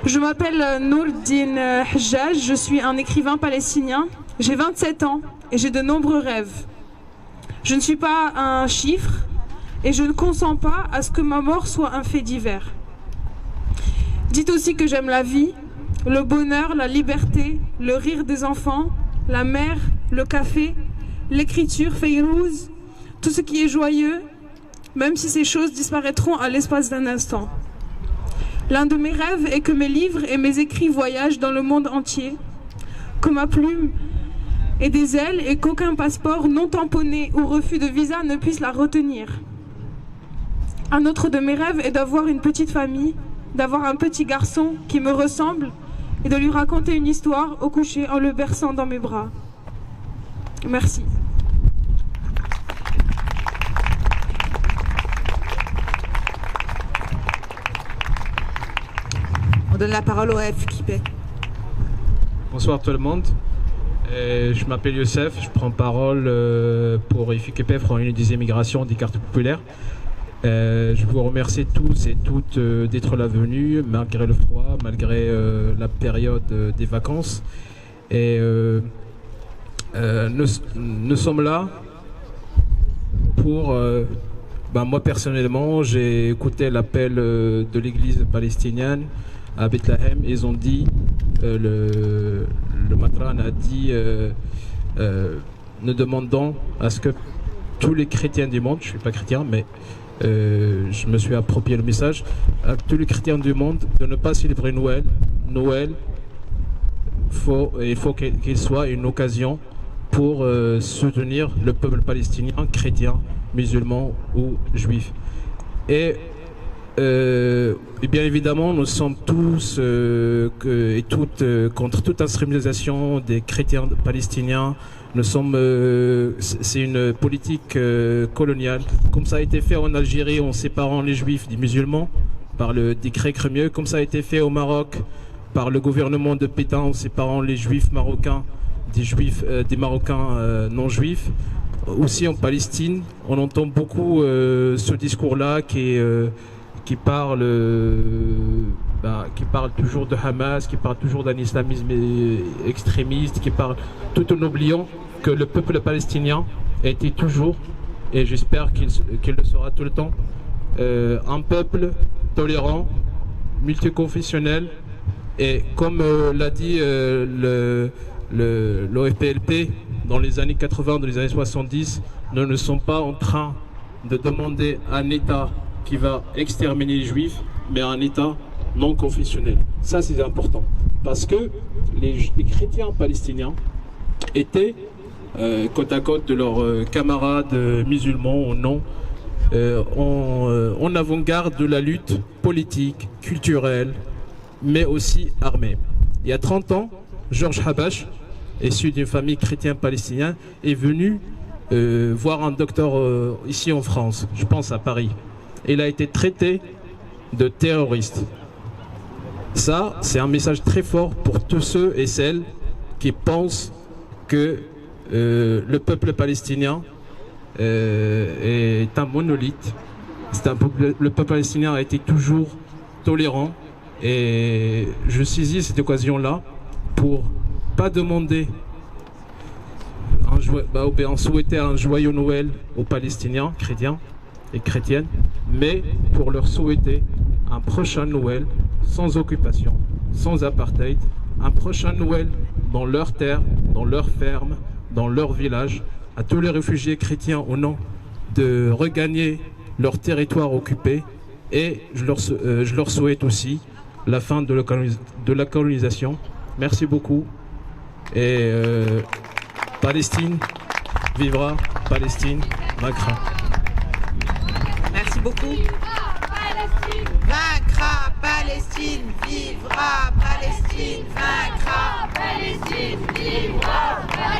Je m'appelle Nourdine Hajjaj, je suis un écrivain palestinien. J'ai 27 ans et j'ai de nombreux rêves. Je ne suis pas un chiffre et je ne consens pas à ce que ma mort soit un fait divers. Dites aussi que j'aime la vie, le bonheur, la liberté, le rire des enfants, la mer, le café, l'écriture, Fayrouz, tout ce qui est joyeux, même si ces choses disparaîtront à l'espace d'un instant. L'un de mes rêves est que mes livres et mes écrits voyagent dans le monde entier, que ma plume ait des ailes et qu'aucun passeport non tamponné ou refus de visa ne puisse la retenir. Un autre de mes rêves est d'avoir une petite famille, d'avoir un petit garçon qui me ressemble et de lui raconter une histoire au coucher en le berçant dans mes bras. Merci. On donne la parole au F. Kipé. Bonsoir tout le monde. Je m'appelle Youssef, je prends parole pour IFIKP, Front Uni des Immigrations des Quartiers Populaires. Je vous remercie tous et toutes d'être là venus, malgré le froid, malgré la période des vacances. Et nous sommes là pour... moi personnellement, j'ai écouté l'appel de l'église palestinienne à Bethléem. Ils ont dit, le matran a dit, nous demandons à ce que tous les chrétiens du monde, je ne suis pas chrétien, mais je me suis approprié le message, à tous les chrétiens du monde de ne pas célébrer Noël. Noël, il faut qu'il soit une occasion pour soutenir le peuple palestinien, chrétien, musulman ou juif. Et bien évidemment, nous sommes tous et toutes contre toute instrumentalisation des chrétiens palestiniens. Nous sommes, c'est une politique coloniale, comme ça a été fait en Algérie en séparant les juifs des musulmans par le décret Crémieux, comme ça a été fait au Maroc par le gouvernement de Pétain en séparant les juifs marocains des marocains non juifs. Aussi en Palestine, on entend beaucoup ce discours-là qui parle toujours de Hamas, qui parle toujours d'un islamisme extrémiste, qui parle tout en oubliant que le peuple palestinien a été toujours, et j'espère qu'il le sera tout le temps, un peuple tolérant, multiconfessionnel, et comme l'a dit l'OFPLP dans les années 80, dans les années 70, nous ne sommes pas en train de demander un État qui va exterminer les juifs, mais un État non confessionnel. Ça, c'est important. Parce que les chrétiens palestiniens étaient côte à côte de leurs camarades musulmans ou non, en avant-garde de la lutte politique, culturelle, mais aussi armée. Il y a 30 ans, Georges Habash, issu d'une famille chrétienne palestinienne, est venu voir un docteur ici en France, je pense à Paris. Il a été traité de terroriste. Ça, c'est un message très fort pour tous ceux et celles qui pensent que le peuple palestinien est un monolithe. Le peuple palestinien a été toujours tolérant, et je saisis cette occasion-là pour pas demander souhaiter un joyeux Noël aux Palestiniens chrétiens et chrétiennes, mais pour leur souhaiter un prochain Noël sans occupation, sans apartheid, un prochain Noël dans leur terre, dans leur ferme, dans leur village, à tous les réfugiés chrétiens au nom de regagner leur territoire occupé, et je leur souhaite aussi la fin de la colonisation. Merci beaucoup, et Palestine vivra, Palestine vaincra. Merci beaucoup. Vaincra Palestine, vivra Palestine, vaincra Palestine, vivra Palestine.